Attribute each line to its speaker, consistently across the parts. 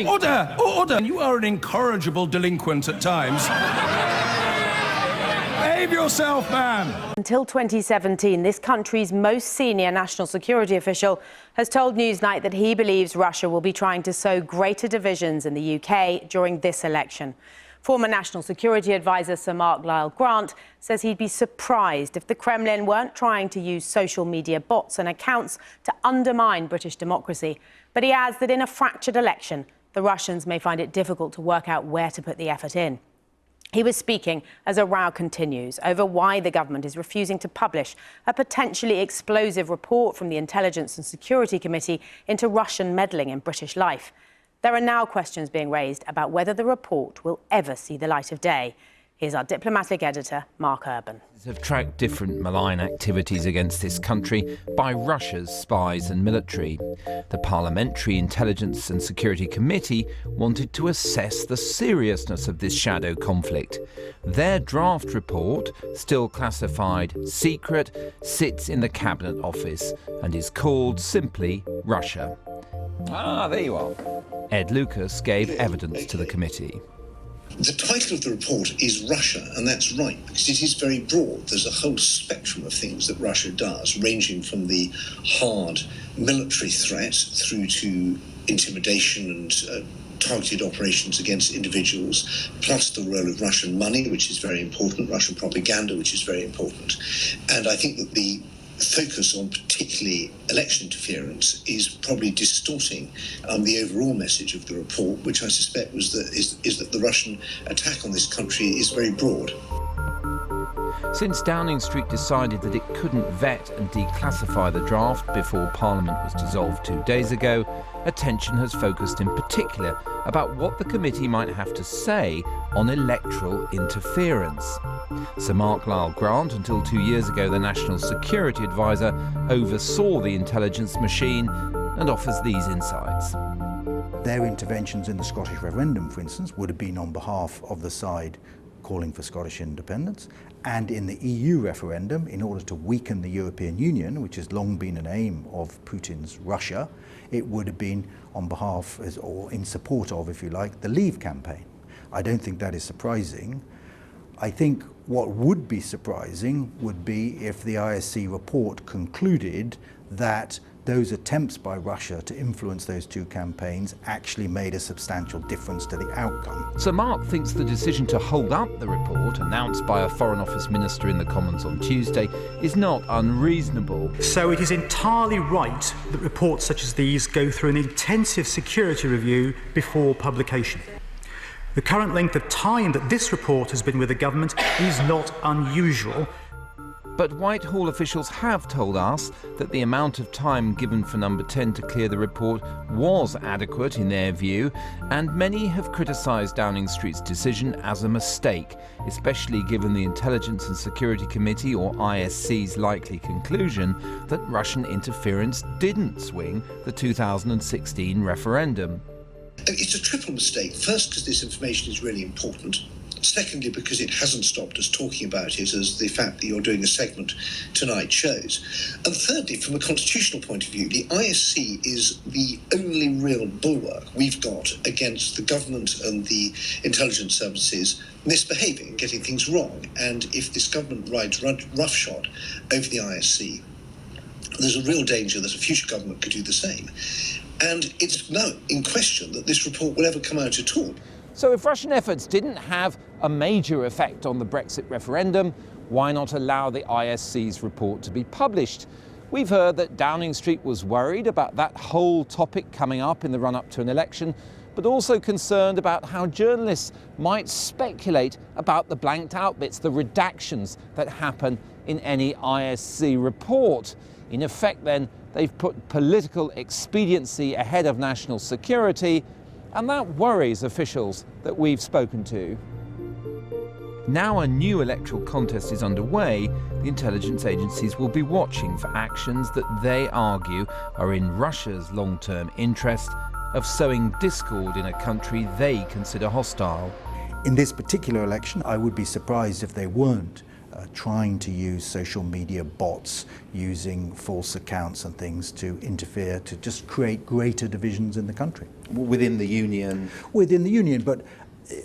Speaker 1: Order! Order! You are an incorrigible delinquent at times. Behave yourself, man!
Speaker 2: Until 2017, this country's most senior national security official has told Newsnight that he believes Russia will be trying to sow greater divisions in the UK during this election. Former National Security Advisor Sir Mark Grant says he'd be surprised if the Kremlin weren't trying to use social media bots and accounts to undermine British democracy. But he adds that in a fractured election, the Russians may find it difficult to work out where to put the effort in. He was speaking as a row continues over why the government is refusing to publish a potentially explosive report from the Intelligence and Security Committee into Russian meddling in British life. There are now questions being raised about whether the report will ever see the light of day. Here's our diplomatic editor, Mark Urban.
Speaker 3: Have tracked different malign activities against this country by Russia's spies and military. The Parliamentary Intelligence and Security Committee wanted to assess the seriousness of this shadow conflict. Their draft report, still classified secret, sits in the Cabinet Office and is called simply Russia.
Speaker 4: Ah, there you are.
Speaker 3: Ed Lucas gave evidence to the committee.
Speaker 5: The title of the report is Russia, and that's right, because it is very broad. There's a whole spectrum of things that Russia does, ranging from the hard military threat through to intimidation and targeted operations against individuals, plus the role of Russian money, which is very important, Russian propaganda, which is very important. And I think that the focus on particularly election interference is probably distorting the overall message of the report, which I suspect is that the Russian attack on this country is very broad.
Speaker 3: Since Downing Street decided that it couldn't vet and declassify the draft before Parliament was dissolved 2 days ago, attention has focused in particular about what the committee might have to say on electoral interference. Sir Mark Grant, until 2 years ago the National Security Advisor, oversaw the intelligence machine and offers these insights.
Speaker 6: Their interventions in the Scottish referendum, for instance, would have been on behalf of the side calling for Scottish independence, and in the EU referendum, in order to weaken the European Union, which has long been an aim of Putin's Russia, it would have been on behalf, or in support of, if you like, the Leave campaign. I don't think that is surprising. I think what would be surprising would be if the ISC report concluded that those attempts by Russia to influence those two campaigns actually made a substantial difference to the outcome.
Speaker 3: Sir Mark thinks the decision to hold up the report, announced by a Foreign Office minister in the Commons on Tuesday, is not unreasonable.
Speaker 7: So it is entirely right that reports such as these go through an intensive security review before publication. The current length of time that this report has been with the government is not unusual.
Speaker 3: But Whitehall officials have told us that the amount of time given for Number 10 to clear the report was adequate in their view, and many have criticised Downing Street's decision as a mistake, especially given the Intelligence and Security Committee, or ISC's, likely conclusion that Russian interference didn't swing the 2016 referendum.
Speaker 5: It's a triple mistake. First, because this information is really important. Secondly, because it hasn't stopped us talking about it, as the fact that you're doing a segment tonight shows. And thirdly, from a constitutional point of view, the ISC is the only real bulwark we've got against the government and the intelligence services misbehaving and getting things wrong. And if this government rides roughshod over the ISC, there's a real danger that a future government could do the same. And it's now in question that this report will ever come out at all.
Speaker 3: So if Russian efforts didn't have a major effect on the Brexit referendum, why not allow the ISC's report to be published? We've heard that Downing Street was worried about that whole topic coming up in the run-up to an election, but also concerned about how journalists might speculate about the blanked out bits, the redactions that happen in any ISC report. In effect, then, they've put political expediency ahead of national security, and that worries officials that we've spoken to. Now a new electoral contest is underway, the intelligence agencies will be watching for actions that they argue are in Russia's long-term interest of sowing discord in a country they consider hostile.
Speaker 6: In this particular election, I would be surprised if they weren't trying to use social media bots, using false accounts and things to interfere, to just create greater divisions in the country.
Speaker 4: Within the union?
Speaker 6: Within the union, but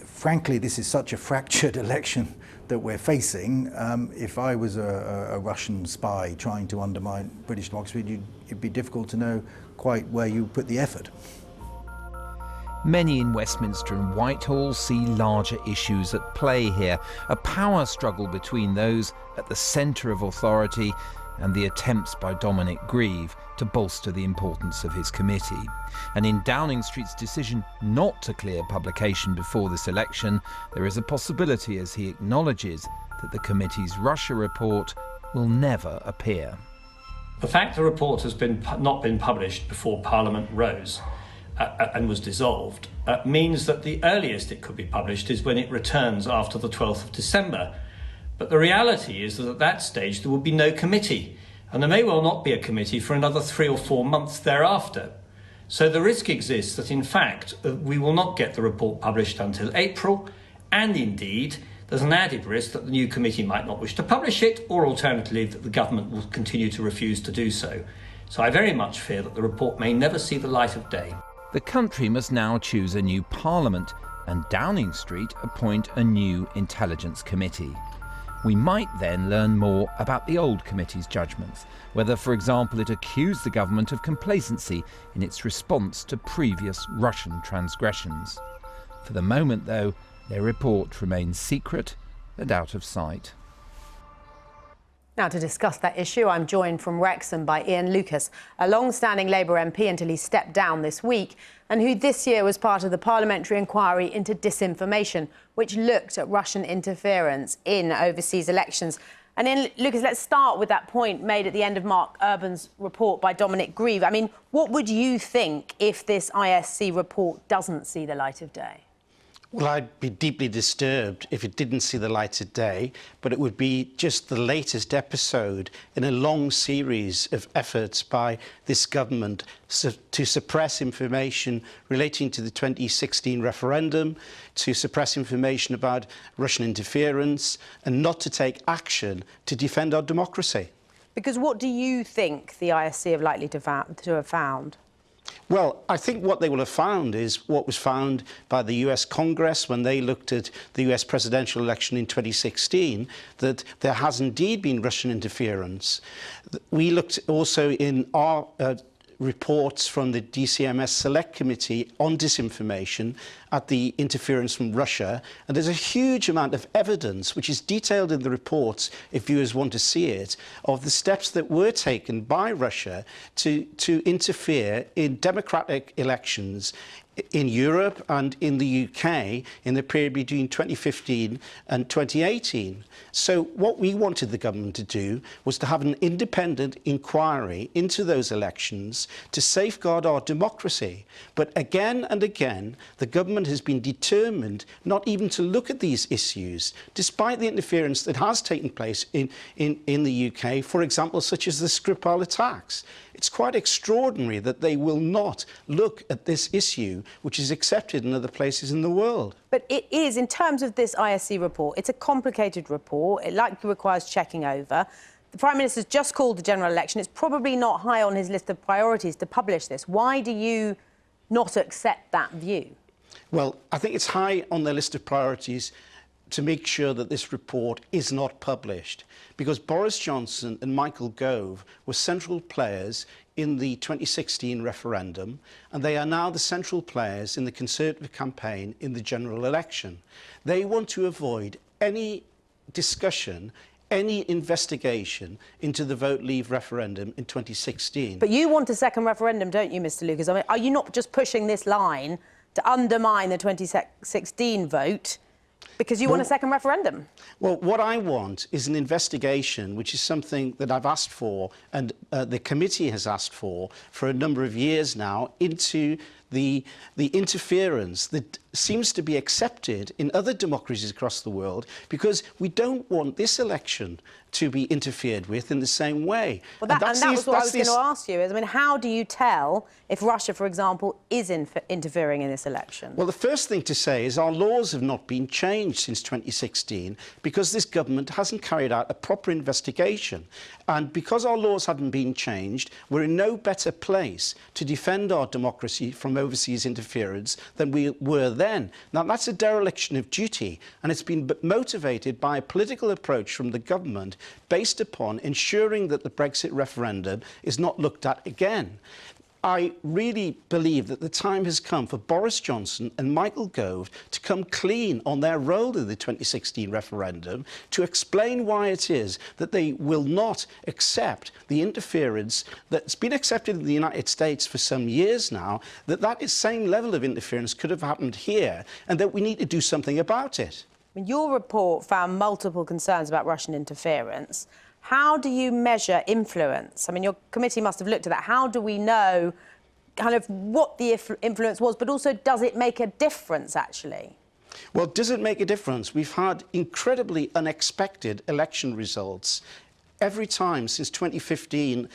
Speaker 6: frankly, this is such a fractured election that we're facing. If I was a Russian spy trying to undermine British democracy, it'd be difficult to know quite where you put the effort.
Speaker 3: Many in Westminster and Whitehall see larger issues at play here, a power struggle between those at the centre of authority and the attempts by Dominic Grieve to bolster the importance of his committee. And in Downing Street's decision not to clear publication before this election, there is a possibility, as he acknowledges, that the committee's Russia report will never appear.
Speaker 8: The fact the report has not been published before Parliament rose and was dissolved means that the earliest it could be published is when it returns after the 12th of December. But the reality is that at that stage there will be no committee, and there may well not be a committee for another 3 or 4 months thereafter. So the risk exists that in fact we will not get the report published until April, and indeed there's an added risk that the new committee might not wish to publish it, or alternatively that the government will continue to refuse to do so. So I very much fear that the report may never see the light of day.
Speaker 3: The country must now choose a new parliament and Downing Street appoint a new intelligence committee. We might then learn more about the old committee's judgments, whether, for example, it accused the government of complacency in its response to previous Russian transgressions. For the moment, though, their report remains secret and out of sight.
Speaker 2: Now, to discuss that issue, I'm joined from Wrexham by Ian Lucas, a long-standing Labour MP until he stepped down this week, and who this year was part of the parliamentary inquiry into disinformation, which looked at Russian interference in overseas elections. And Ian Lucas, let's start with that point made at the end of Mark Urban's report by Dominic Grieve. I mean, what would you think if this ISC report doesn't see the light of day?
Speaker 9: Well, I'd be deeply disturbed if it didn't see the light of day, but it would be just the latest episode in a long series of efforts by this government to suppress information relating to the 2016 referendum, to suppress information about Russian interference, and not to take action to defend our democracy.
Speaker 2: Because what do you think the ISC are likely to have found?
Speaker 9: Well, I think what they will have found is what was found by the US Congress when they looked at the US presidential election in 2016, that there has indeed been Russian interference. We looked also in our reports from the DCMS Select Committee on disinformation at the interference from Russia, and there's a huge amount of evidence which is detailed in the reports, if viewers want to see it, of the steps that were taken by Russia to interfere in democratic elections in Europe and in the UK in the period between 2015 and 2018. So what we wanted the government to do was to have an independent inquiry into those elections to safeguard our democracy. But again and again, the government has been determined not even to look at these issues, despite the interference that has taken place in the UK, for example, such as the Skripal attacks. It's quite extraordinary that they will not look at this issue, which is accepted in other places in the world.
Speaker 2: But it is, in terms of this ISC report, it's a complicated report. It likely requires checking over. The Prime Minister's just called the general election. It's probably not high on his list of priorities to publish this. Why do you not accept that view?
Speaker 9: Well, I think it's high on their list of priorities to make sure that this report is not published, because Boris Johnson and Michael Gove were central players in the 2016 referendum, and they are now the central players in the Conservative campaign in the general election. They want to avoid any discussion, any investigation into the Vote Leave referendum in 2016.
Speaker 2: But you want a second referendum, don't you, Mr. Lucas? I mean, are you not just pushing this line to undermine the 2016 vote because you want a second referendum?
Speaker 9: Well, what I want is an investigation, which is something that I've asked for and the committee has asked for a number of years now, into the interference that seems to be accepted in other democracies across the world, because we don't want this election to be interfered with in the same way.
Speaker 2: Well, that was what I was going to ask you. I mean, how do you tell if Russia, for example, is interfering in this election?
Speaker 9: Well, the first thing to say is our laws have not been changed since 2016 because this government hasn't carried out a proper investigation. And because our laws haven't been changed, we're in no better place to defend our democracy from overseas interference than we were then. Now, that's a dereliction of duty, and it's been motivated by a political approach from the government based upon ensuring that the Brexit referendum is not looked at again. I really believe that the time has come for Boris Johnson and Michael Gove to come clean on their role in the 2016 referendum, to explain why it is that they will not accept the interference that's been accepted in the United States for some years now, that same level of interference could have happened here, and that we need to do something about it.
Speaker 2: Your report found multiple concerns about Russian interference. How do you measure influence? I mean, your committee must have looked at that. How do we know kind of what the influence was, but also does it make a difference, actually?
Speaker 9: Well, does it make a difference? We've had incredibly unexpected election results every time since 2015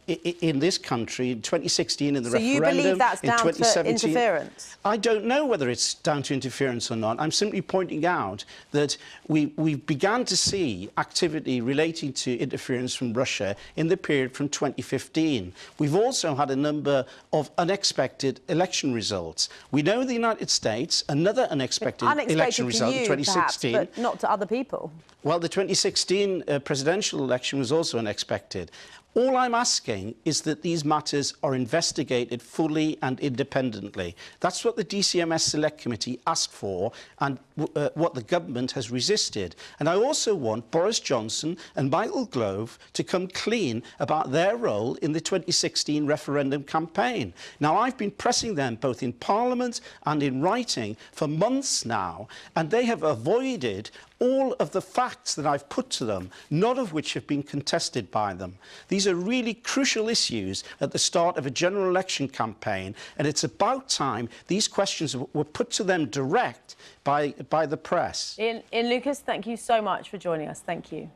Speaker 9: in this country, in 2016 in the referendum,
Speaker 2: so you believe that's
Speaker 9: in
Speaker 2: down
Speaker 9: 2017.
Speaker 2: to interference?
Speaker 9: I don't know whether it's down to interference or not. I'm simply pointing out that we began to see activity relating to interference from Russia in the period from 2015. We've also had a number of unexpected election results. We know in the United States, another unexpected election result in 2016.
Speaker 2: Perhaps, but not to other people.
Speaker 9: Well, the 2016 presidential election was also unexpected. All I'm asking is that these matters are investigated fully and independently. That's what the DCMS Select Committee asked for and what the government has resisted. And I also want Boris Johnson and Michael Gove to come clean about their role in the 2016 referendum campaign. Now, I've been pressing them both in Parliament and in writing for months now, and they have avoided all of the facts that I've put to them, none of which have been contested by them. These are really crucial issues at the start of a general election campaign, and it's about time these questions were put to them direct by the press.
Speaker 2: Ian Lucas, thank you so much for joining us. Thank you.